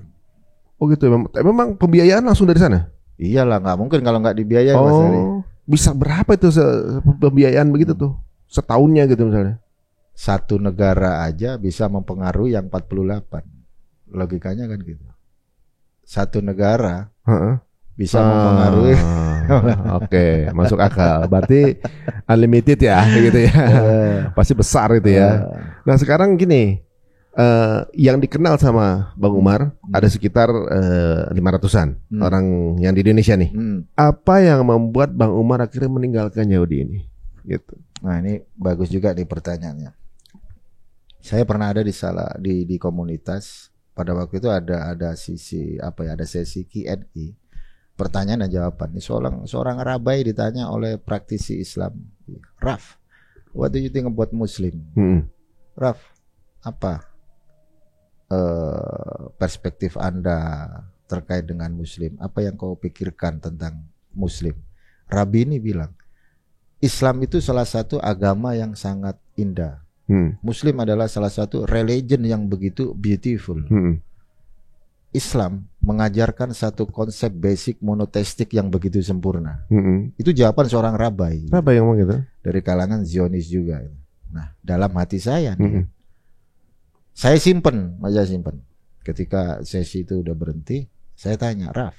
Oh gitu, memang pembiayaan langsung dari sana? Iyalah, nggak mungkin kalau nggak dibiayai. Bisa berapa itu pembiayaan begitu tuh? Setahunnya gitu misalnya? Satu negara aja bisa mempengaruhi yang 48. Logikanya kan gitu. Satu negara bisa mempengaruhi. Oke, masuk akal. Berarti unlimited ya gitu ya. Pasti besar itu ya. Nah sekarang gini. Yang dikenal sama Bang Umar ada sekitar 500-an orang yang di Indonesia nih. Apa yang membuat Bang Umar akhirnya meninggalkan Yahudi ini? Gitu. Nah ini bagus juga nih pertanyaannya. Saya pernah ada di komunitas. Pada waktu itu ada sisi ada sesi Q&A, pertanyaan dan jawaban. Ini seorang rabai ditanya oleh praktisi Islam, Raf, what do you think about Muslim? Raf, apa perspektif Anda terkait dengan Muslim? Apa yang kau pikirkan tentang Muslim? Rabi ini bilang, Islam itu salah satu agama yang sangat indah. Muslim adalah salah satu religion yang begitu beautiful. Islam mengajarkan satu konsep basic monoteistik yang begitu sempurna. Itu jawaban seorang rabai. Rabai yang ngomong gitu? Dari kalangan Zionis juga. Nah, dalam hati saya nih, saya simpen. Ketika sesi itu udah berhenti, saya tanya, Raf,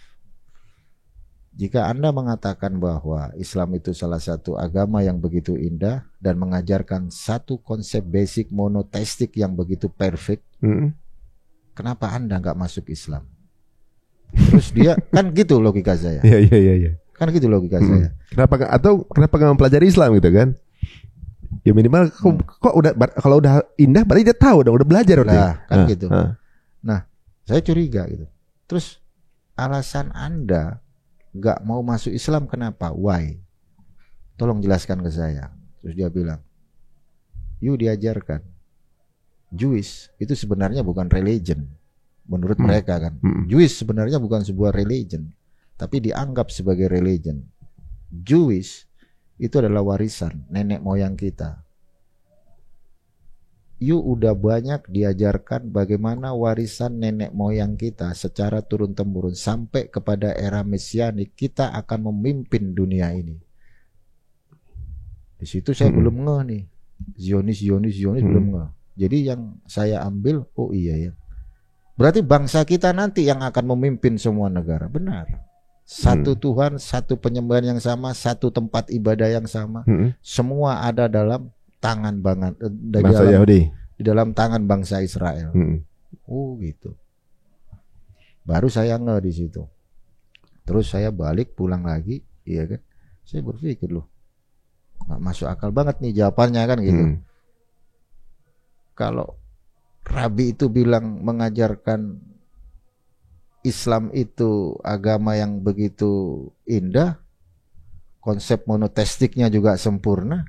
jika Anda mengatakan bahwa Islam itu salah satu agama yang begitu indah dan mengajarkan satu konsep basic monoteistik yang begitu perfect, kenapa Anda nggak masuk Islam? Terus dia kan gitu logika saya. Iya. Kan gitu logika saya. Kenapa nggak mempelajari Islam gitu kan? Ya minimal kok udah kalau udah indah berarti dia tahu dong, udah belajar berarti. Nah, kan gitu. Nah, saya curiga gitu. Terus alasan Anda nggak mau masuk Islam kenapa? Why? Tolong jelaskan ke saya. Terus dia bilang, diajarkan Jewish itu sebenarnya bukan religion menurut mereka kan. Jewish sebenarnya bukan sebuah religion, tapi dianggap sebagai religion. Jewish itu adalah warisan nenek moyang kita. Udah banyak diajarkan bagaimana warisan nenek moyang kita secara turun-temurun sampai kepada era mesianik kita akan memimpin dunia ini. Di situ saya belum ngeh nih. Zionis belum ngeh. Jadi yang saya ambil, oh iya ya. Berarti bangsa kita nanti yang akan memimpin semua negara. Benar. Satu Tuhan, satu penyembahan yang sama, satu tempat ibadah yang sama. Semua ada dalam tangan bangsa Yahudi. Di dalam tangan bangsa Israel. Oh gitu. Baru saya ngeh di situ. Terus saya balik pulang lagi, iya kan? Saya berpikir loh, nggak masuk akal banget nih jawabannya kan gitu. Kalau Rabi itu bilang mengajarkan Islam itu agama yang begitu indah, konsep monoteistiknya juga sempurna,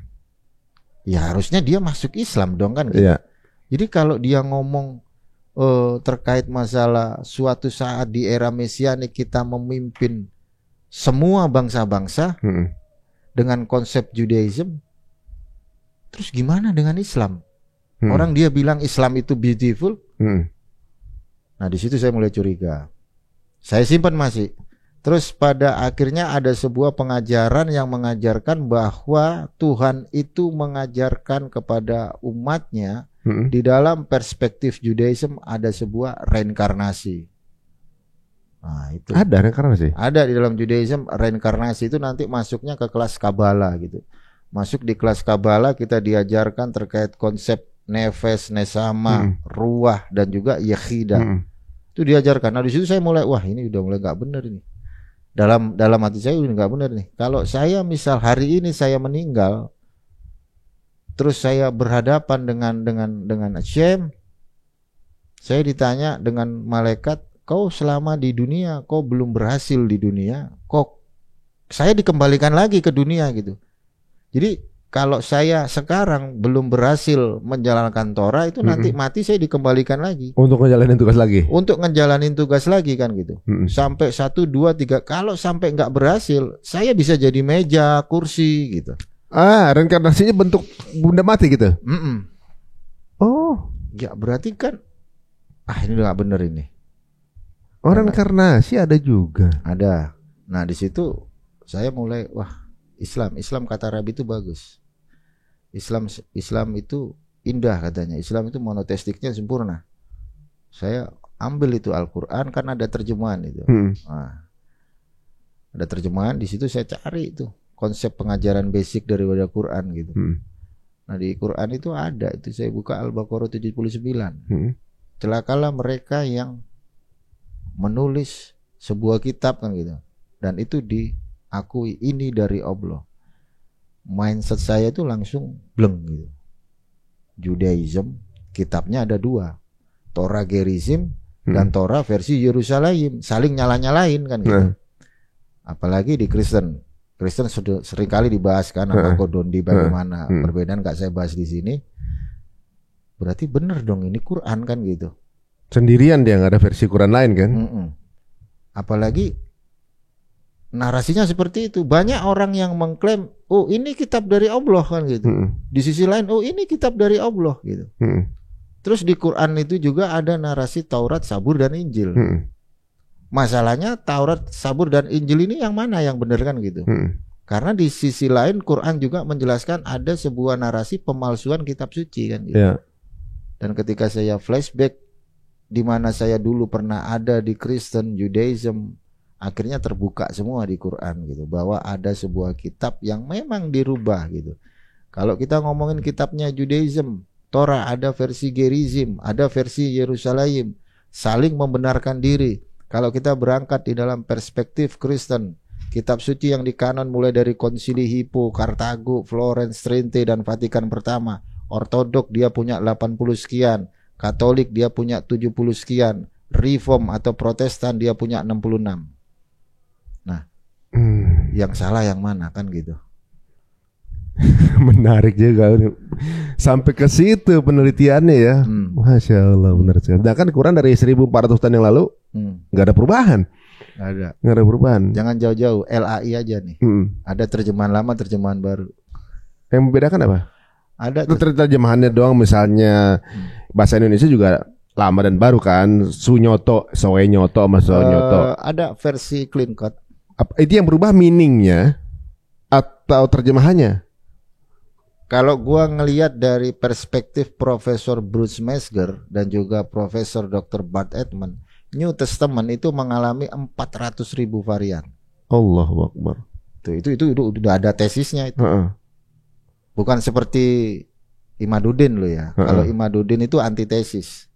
ya harusnya dia masuk Islam dong kan gitu. Jadi kalau dia ngomong terkait masalah suatu saat di era mesianik kita memimpin semua bangsa-bangsa dengan konsep Judaism, terus gimana dengan Islam? Orang dia bilang Islam itu beautiful. Nah di situ saya mulai curiga. Saya simpan masih. Terus pada akhirnya ada sebuah pengajaran yang mengajarkan bahwa Tuhan itu mengajarkan kepada umatnya di dalam perspektif Judaism ada sebuah reinkarnasi. Nah, itu. Ada reinkarnasi? Ada di dalam Judaism reinkarnasi itu nanti masuknya ke kelas Kabbalah gitu. Masuk di kelas Kabbalah kita diajarkan terkait konsep nefes, nesama, ruah dan juga yakhida. Itu diajarkan. Nah di situ saya mulai ini udah mulai nggak benar ini. Dalam hati saya udah nggak benar nih. Kalau saya misal hari ini saya meninggal, terus saya berhadapan dengan Hashem, saya ditanya dengan malaikat, kau selama di dunia, kau belum berhasil di dunia, kok saya dikembalikan lagi ke dunia gitu. Jadi kalau saya sekarang belum berhasil menjalankan Torah itu nanti mati saya dikembalikan lagi. Untuk ngejalanin tugas lagi. Untuk ngejalanin tugas lagi kan gitu. Sampai 1, 2, 3. Kalau sampai nggak berhasil, saya bisa jadi meja, kursi gitu. Reinkarnasinya bentuk benda mati gitu. Oh, ya berarti kan ini udah nggak bener ini. Reinkarnasi ada juga. Ada. Nah di situ saya mulai Islam kata Rabi itu bagus. Islam itu indah katanya. Islam itu monoteistiknya sempurna. Saya ambil itu Al-Qur'an kan ada terjemahan itu. Nah, ada terjemahan di situ saya cari itu konsep pengajaran basic daripada Quran gitu. Nah di Quran itu ada itu saya buka Al-Baqarah 79. Celakalah mereka yang menulis sebuah kitab kan gitu. Dan itu diakui ini dari Allah. Mindset saya itu langsung bleng gitu. Judaism kitabnya ada 2, Torah Gerizim dan Torah versi Yerusalem, saling nyala-nyalain kan gitu. Apalagi di Kristen sudah seringkali dibahas kan sama Kodondi bagaimana perbedaan, nggak saya bahas di sini. Berarti bener dong ini Quran kan gitu. Sendirian dia nggak ada versi Quran lain kan? Apalagi narasinya seperti itu. Banyak orang yang mengklaim, ini kitab dari Allah kan gitu. Di sisi lain, ini kitab dari Allah gitu. Terus di Quran itu juga ada narasi Taurat, Zabur dan Injil. Masalahnya Taurat, Zabur dan Injil ini yang mana yang benar kan gitu. Karena di sisi lain Quran juga menjelaskan ada sebuah narasi pemalsuan kitab suci kan gitu. Dan ketika saya flashback di mana saya dulu pernah ada di Kristen, Judaism, akhirnya terbuka semua di Quran gitu, bahwa ada sebuah kitab yang memang dirubah gitu. Kalau kita ngomongin kitabnya Judaism, Torah ada versi Gerizim, ada versi Yerusalem, saling membenarkan diri. Kalau kita berangkat di dalam perspektif Kristen, kitab suci yang dikanon mulai dari Konsili Hippo, Kartago, Florence, Trente, dan Vatikan Pertama. Ortodok dia punya 80 sekian, Katolik dia punya 70 sekian, Reform atau Protestan dia punya 66. Nah, yang salah yang mana kan gitu. Menarik juga sampai ke situ penelitiannya ya. Masya Allah, benar sekali. Dan kan kurang dari 1400 tahun yang lalu nggak ada perubahan. Nggak ada perubahan. Jangan jauh-jauh, LAI aja nih. Ada terjemahan lama, terjemahan baru. Yang membedakan apa? Ada terjemahannya doang, misalnya bahasa Indonesia juga lama dan baru kan. Sunyoto, soenyoto, sama sonyoto. Ada versi clean cut. Itu yang berubah meaningnya atau terjemahannya? Kalau gua ngelihat dari perspektif Profesor Bruce Metzger dan juga Profesor Dr. Bart Ehrman, New Testament itu mengalami 400.000 varian. Allahu Akbar. Itu udah ada tesisnya itu. Bukan seperti Imaduddin lo ya. Kalau Imaduddin itu antitesis.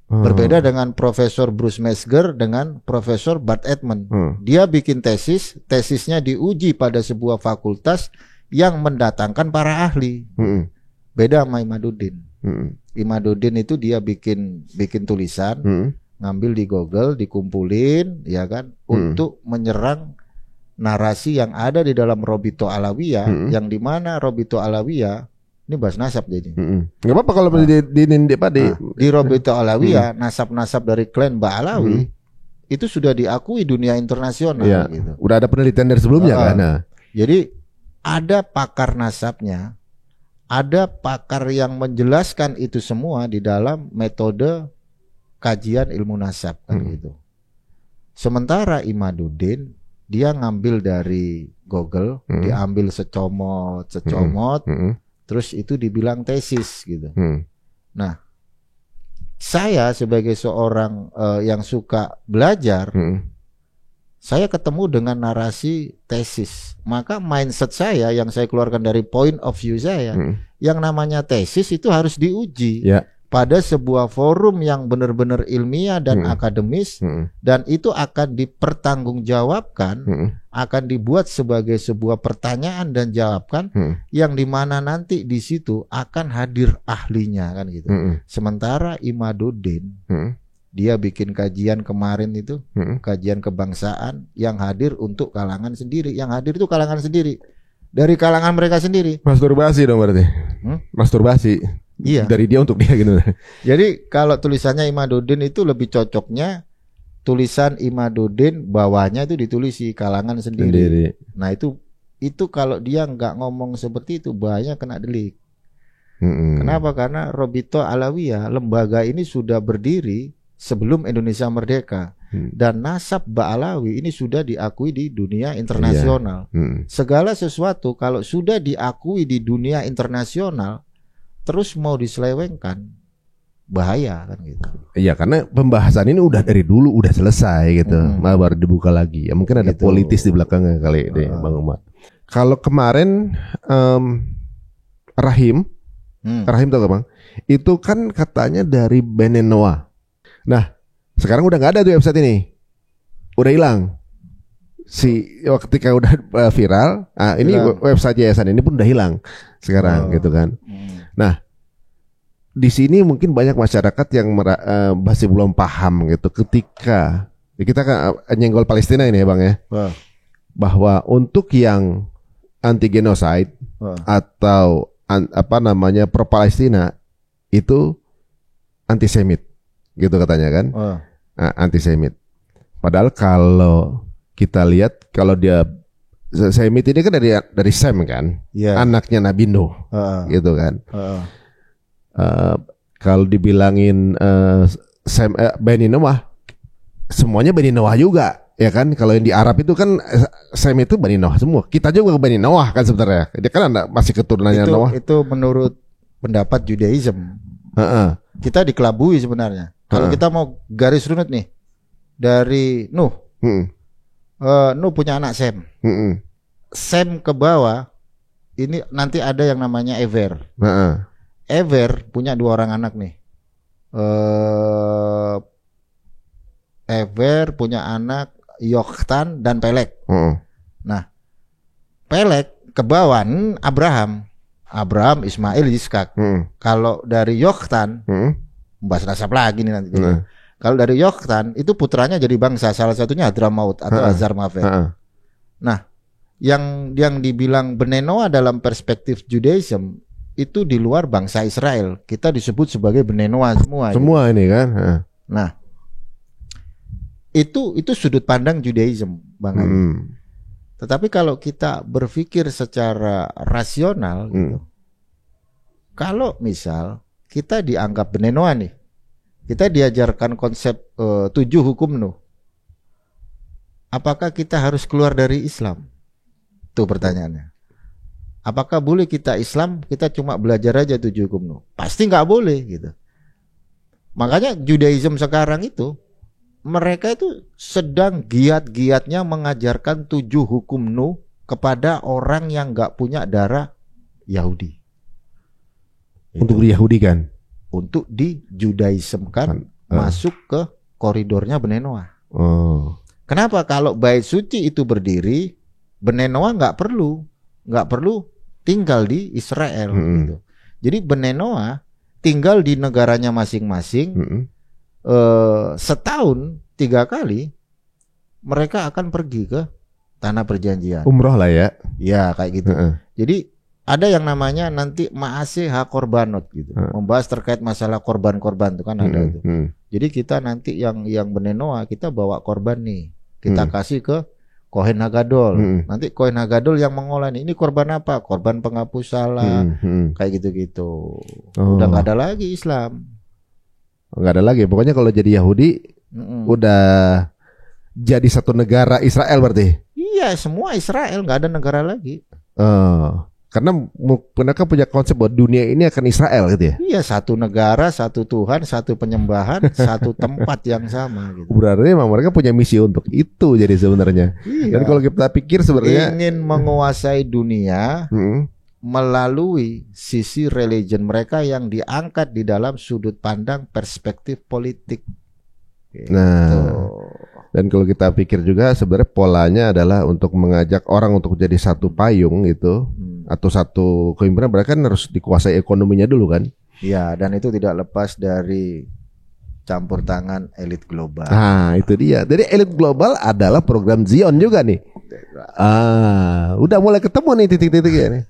Berbeda dengan Profesor Bruce Metzger dengan Profesor Bart Ehrman. Dia bikin tesis, tesisnya diuji pada sebuah fakultas yang mendatangkan para ahli. Beda sama Imaduddin. Imaduddin itu dia bikin tulisan, ngambil di Google, dikumpulin, ya kan, untuk menyerang narasi yang ada di dalam Robito Alawiyah, yang dimana Robito Alawiyah ini bahas nasab jadi. Nggak apa-apa kalau di Robito Alawiyah, nasab-nasab dari klan Ba'alawi itu sudah diakui dunia internasional. Gitu. Udah ada penelitian dari sebelumnya kan. Jadi ada pakar nasabnya, ada pakar yang menjelaskan itu semua di dalam metode kajian ilmu nasab kan gitu. Sementara Imaduddin dia ngambil dari Google, diambil secomot, terus itu dibilang tesis gitu. Nah, saya sebagai seorang yang suka belajar, saya ketemu dengan narasi tesis. Maka mindset saya yang saya keluarkan dari point of view saya, yang namanya tesis itu harus diuji pada sebuah forum yang benar-benar ilmiah dan akademis, dan itu akan dipertanggungjawabkan, akan dibuat sebagai sebuah pertanyaan dan jawaban yang dimana nanti di situ akan hadir ahlinya kan gitu. Sementara Imaduddin dia bikin kajian kemarin itu, kajian kebangsaan yang hadir untuk kalangan sendiri. Yang hadir itu kalangan sendiri. Dari kalangan mereka sendiri. Masturbasi dong berarti. Masturbasi. Iya. Dari dia untuk dia gitu. Jadi kalau tulisannya Imaduddin itu lebih cocoknya tulisan Imaduddin bawahnya itu ditulisi kalangan sendiri. Nah itu kalau dia nggak ngomong seperti itu bahaya kena delik. Kenapa? Karena Robito Alawiyah, lembaga ini sudah berdiri sebelum Indonesia merdeka, dan nasab Ba'alawi ini sudah diakui di dunia internasional. Segala sesuatu kalau sudah diakui di dunia internasional terus mau diselewengkan bahaya kan gitu. Iya, karena pembahasan ini udah dari dulu udah selesai gitu, baru dibuka lagi. Ya mungkin ada gitu. Politis di belakangnya kali deh, Bang Umar. Kalau kemarin Rahim tahu gak Bang? Itu kan katanya dari Benenoa. Nah, sekarang udah nggak ada tuh website ini, udah hilang. Ketika udah viral, ini website yayasan ini pun udah hilang sekarang, gitu kan. Nah, di sini mungkin banyak masyarakat yang masih belum paham gitu. Ketika kita kan nyenggol Palestina ini ya Bang ya, bahwa untuk yang anti genosida atau pro Palestina itu antisemit. Gitu katanya kan, antisemit. Padahal kalau kita lihat, kalau dia Semit ini kan dari Sem kan, anaknya Nabi Nuh, gitu kan. Kalau dibilangin Bani Noah, semuanya Bani Noah juga, ya kan? Kalau yang di Arab itu kan Sem itu Bani Noah semua. Kita juga Bani Noah kan sebenarnya. Dia kan masih keturunannya Noah. Itu menurut pendapat Judaism. Kita dikelabui sebenarnya. Kalau kita mau garis runut nih dari Nuh, Nuh punya anak Sem, Sem ke bawah ini nanti ada yang namanya Ever. Ever punya 2 orang anak nih, Eber punya anak Yoktan dan Pelek. Nah, Pelek kebawan Abraham, Ismail, Ishak. Kalau dari Yoktan, bahas nasab lagi nih nanti. Kalau dari Yoktan itu putranya jadi bangsa, salah satunya Hadramaut atau Azarmaveth. Nah, yang dibilang Bnei Noah dalam perspektif Judaism itu di luar bangsa Israel. Kita disebut sebagai Bnei Noah semua. Semua gitu. Ini kan. Nah, itu sudut pandang Judaism, Bang Ali. Tetapi kalau kita berpikir secara rasional gitu, kalau misal kita dianggap Bnei Noah nih, kita diajarkan konsep 7 hukum Nuh, apakah kita harus keluar dari Islam? Itu pertanyaannya. Apakah boleh kita Islam, kita cuma belajar aja 7 hukum Nuh? Pasti nggak boleh gitu. Makanya Judaism sekarang itu, mereka itu sedang giat-giatnya mengajarkan 7 hukum Nuh kepada orang yang nggak punya darah Yahudi. Untuk diyahudikan, untuk dijudaismkan, masuk ke koridornya Bnei Noah. Kenapa? Kalau bait suci itu berdiri, Bnei Noah nggak perlu tinggal di Israel. Gitu. Jadi Bnei Noah tinggal di negaranya masing-masing. Setahun 3 kali mereka akan pergi ke tanah perjanjian. Umroh lah ya. Ya kayak gitu. Jadi ada yang namanya nanti Ma'aseh HaKorbanot gitu. Membahas terkait masalah korban-korban itu kan ada itu. Jadi kita nanti yang Bnei Noah kita bawa korban nih. Kita kasih ke Kohen Hagadol. Nanti Kohen Hagadol yang mengolah ini korban apa? Korban penghapus salah. Kayak gitu-gitu. Udah nggak ada lagi Islam. Nggak ada lagi. Pokoknya kalau jadi Yahudi udah jadi satu negara Israel berarti. Iya, semua Israel, nggak ada negara lagi. Karena mereka punya konsep bahwa dunia ini akan Israel gitu ya. Iya, satu negara, satu Tuhan, satu penyembahan, satu tempat yang sama gitu. Berarti memang mereka punya misi untuk itu jadi sebenarnya. Iya. Dan kalau kita pikir sebenarnya ingin menguasai dunia melalui sisi religion mereka yang diangkat di dalam sudut pandang perspektif politik. Gitu. Nah, dan kalau kita pikir juga sebenarnya polanya adalah untuk mengajak orang untuk jadi satu payung gitu, atau satu kepemimpinan, mereka kan harus dikuasai ekonominya dulu kan. Ya, dan itu tidak lepas dari campur tangan elit global. Nah, itu dia. Jadi elit global adalah program Zion juga nih. Udah mulai ketemu nih titik-titiknya nih.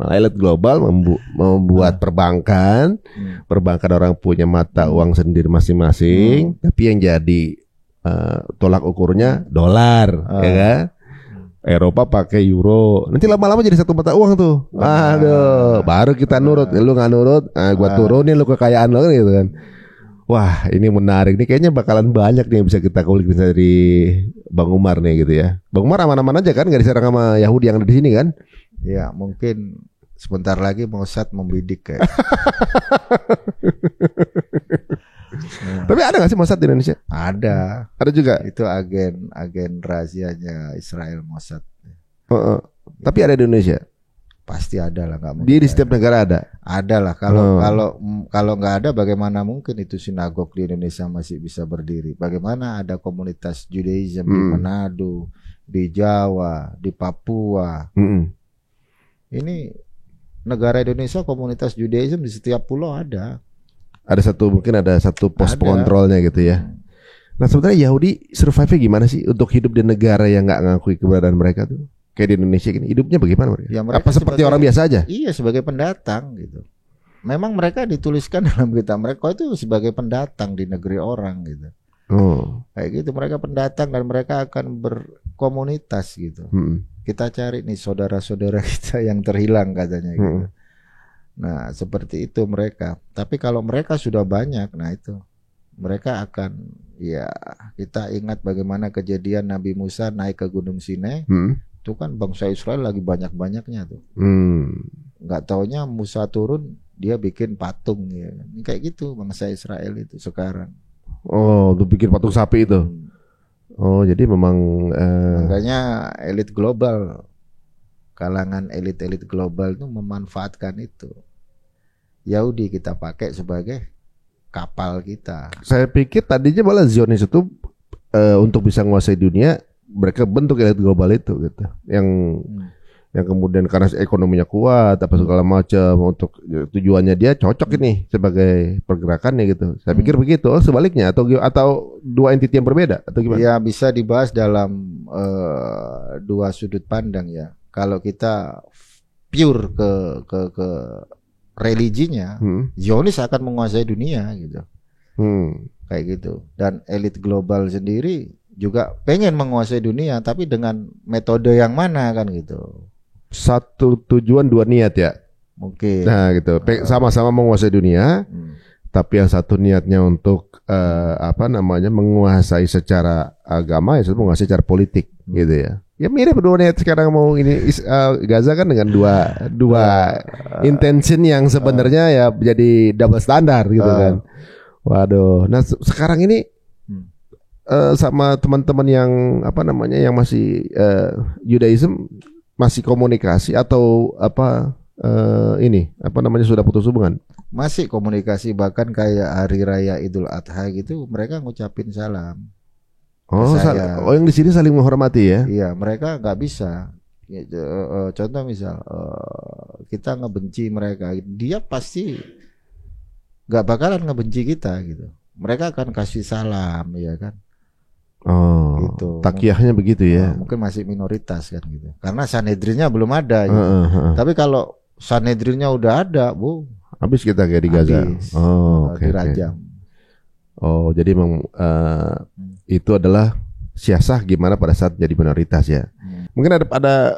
Elit global membuat perbankan, perbankan orang punya mata uang sendiri masing-masing, tapi yang jadi tolak ukurnya dolar, ya kan? Eropa pakai euro. Nanti lama-lama jadi satu mata uang tuh. Aduh, baru kita nurut. Lu nggak nurut, gua turunin lu kekayaan lo kan gitu kan. Wah, ini menarik nih. Kayaknya bakalan banyak nih yang bisa kita kulik dari Bang Umar nih gitu ya. Bang Umar aman-aman aja kan, nggak diserang sama Yahudi yang ada di sini kan? Ya, mungkin sebentar lagi Mossad membidik kayak. Tapi ada nggak sih Mossad di Indonesia? Ada. Ada juga. Itu agen rahasianya Israel Mossad. Tapi ada di Indonesia. Pasti ada lah, nggak mungkin. Di setiap negara ada. Ada lah. Kalau nggak ada, bagaimana mungkin itu sinagog di Indonesia masih bisa berdiri? Bagaimana ada komunitas Judaism di Manado, di Jawa, di Papua? Ini negara Indonesia komunitas Judaism di setiap pulau ada. Mungkin ada satu pos pengontrolnya gitu ya. Nah sebenarnya Yahudi survive gimana sih untuk hidup di negara yang nggak ngakui keberadaan mereka tuh? Kayak di Indonesia gini, hidupnya bagaimana mereka? Ya, mereka apa seperti orang biasa aja? Iya, sebagai pendatang gitu. Memang mereka dituliskan dalam kitab mereka itu sebagai pendatang di negeri orang gitu. Kayak gitu, mereka pendatang dan mereka akan berkomunitas gitu. Kita cari nih saudara-saudara kita yang terhilang katanya gitu. Nah seperti itu mereka. Tapi kalau mereka sudah banyak, nah itu mereka akan, ya kita ingat bagaimana kejadian Nabi Musa naik ke Gunung Sinai. Itu kan bangsa Israel lagi banyak-banyaknya tuh. Nggak taunya Musa turun, dia bikin patung ya. Kayak gitu bangsa Israel itu sekarang. Oh, tuh bikin patung sapi itu. Oh, jadi memang makanya elit global, kalangan elit-elit global itu memanfaatkan itu. Yahudi kita pakai sebagai kapal kita. Saya pikir tadinya malah Zionis itu untuk bisa menguasai dunia, mereka bentuk elit global itu gitu. Yang kemudian karena ekonominya kuat apa segala macam, untuk tujuannya dia cocok ini sebagai pergerakannya gitu. Saya pikir begitu. Oh, sebaliknya atau dua entiti yang berbeda atau gimana? Ya, bisa dibahas dalam dua sudut pandang ya. Kalau kita pure ke religinya, Zionis akan menguasai dunia gitu. Kayak gitu. Dan elit global sendiri juga pengen menguasai dunia, tapi dengan metode yang mana kan gitu. Satu tujuan dua niat ya mungkin. Nah gitu, sama-sama menguasai dunia, tapi yang satu niatnya untuk menguasai secara agama, ya satu menguasai secara politik gitu ya. Ya mirip dua niat sekarang mau ini Gaza kan dengan dua intention yang sebenarnya ya jadi double standar gitu kan. Waduh, nah sekarang ini sama teman-teman yang yang masih Judaism masih komunikasi atau sudah putus hubungan? Masih komunikasi, bahkan kayak hari raya Idul Adha gitu mereka ngucapin salam. Yang di sini saling menghormati ya? Iya, mereka nggak bisa. Contoh misal kita ngebenci mereka, dia pasti nggak bakalan ngebenci kita gitu. Mereka akan kasih salam, ya kan? Gitu. Takiyahnya begitu ya. Mungkin masih minoritas kan gitu. Karena Sanhedrinnya belum ada gitu. Tapi kalau Sanhedrinnya udah ada, habis kita kayak di Gaza. Dirajam. Jadi memang itu adalah siasah gimana pada saat jadi minoritas ya. Mungkin ada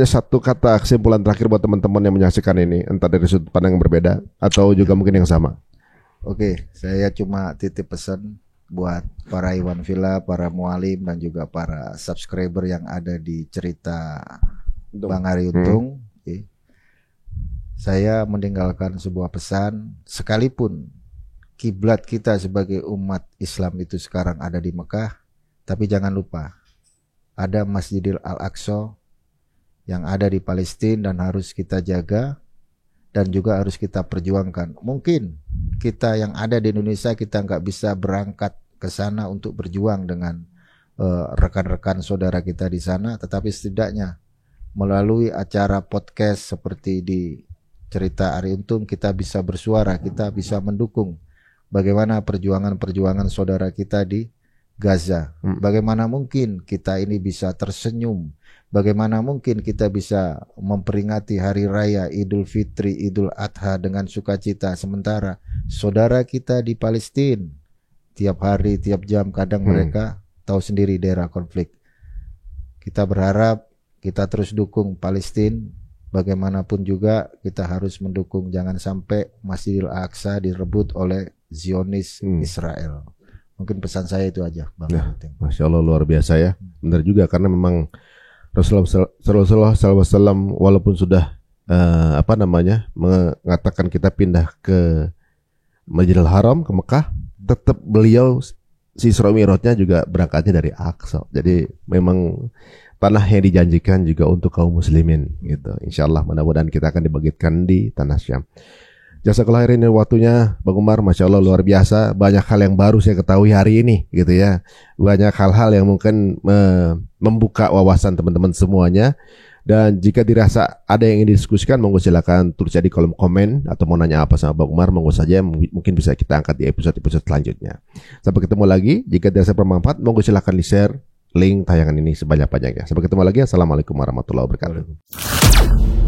satu kata kesimpulan terakhir buat teman-teman yang menyaksikan ini, entah dari sudut pandang yang berbeda atau juga mungkin yang sama. Oke, saya cuma titip pesan buat para Iwan Villa, para mualim dan juga para subscriber yang ada di cerita Bang Ari Untung. Saya meninggalkan sebuah pesan, sekalipun kiblat kita sebagai umat Islam itu sekarang ada di Mekah, tapi jangan lupa ada Masjidil Al-Aqsa yang ada di Palestina dan harus kita jaga dan juga harus kita perjuangkan. Mungkin kita yang ada di Indonesia kita nggak bisa berangkat ke sana untuk berjuang dengan rekan-rekan saudara kita di sana, tetapi setidaknya melalui acara podcast seperti di cerita Ari Untung kita bisa bersuara, kita bisa mendukung bagaimana perjuangan-perjuangan saudara kita di Gaza. Bagaimana mungkin kita ini bisa tersenyum, bagaimana mungkin kita bisa memperingati hari raya Idul Fitri, Idul Adha dengan sukacita, sementara saudara kita di Palestina tiap hari, tiap jam kadang mereka tahu sendiri daerah konflik. Kita berharap kita terus dukung Palestina, bagaimanapun juga kita harus mendukung, jangan sampai Masjidil Aqsa direbut oleh Zionis Israel. Mungkin pesan saya itu aja, Bang. Masya Allah, luar biasa ya. Benar juga, karena memang Rasulullah SAW walaupun sudah mengatakan kita pindah ke Masjidil Haram, ke Mekah, tetap beliau si Isra Mi'rajnya juga berangkatnya dari Aqsa. Jadi memang tanah yang dijanjikan juga untuk kaum muslimin gitu. Insyaallah mudah-mudahan kita akan dibangkitkan di tanah Syam. Jazakallah khairan waktunya Bang Umar, Masya Allah luar biasa. Banyak hal yang baru saya ketahui hari ini gitu ya. Banyak hal-hal yang mungkin membuka wawasan teman-teman semuanya. Dan jika dirasa ada yang ingin didiskusikan, monggo silakan tulis di kolom komen, atau mau nanya apa sama Bang Umar, monggo saja, mungkin bisa kita angkat di episode-episode selanjutnya. Sampai ketemu lagi. Jika dirasa bermanfaat, monggo silakan di-share link tayangan ini sebanyak-banyaknya. Sampai ketemu lagi. Assalamualaikum warahmatullahi wabarakatuh.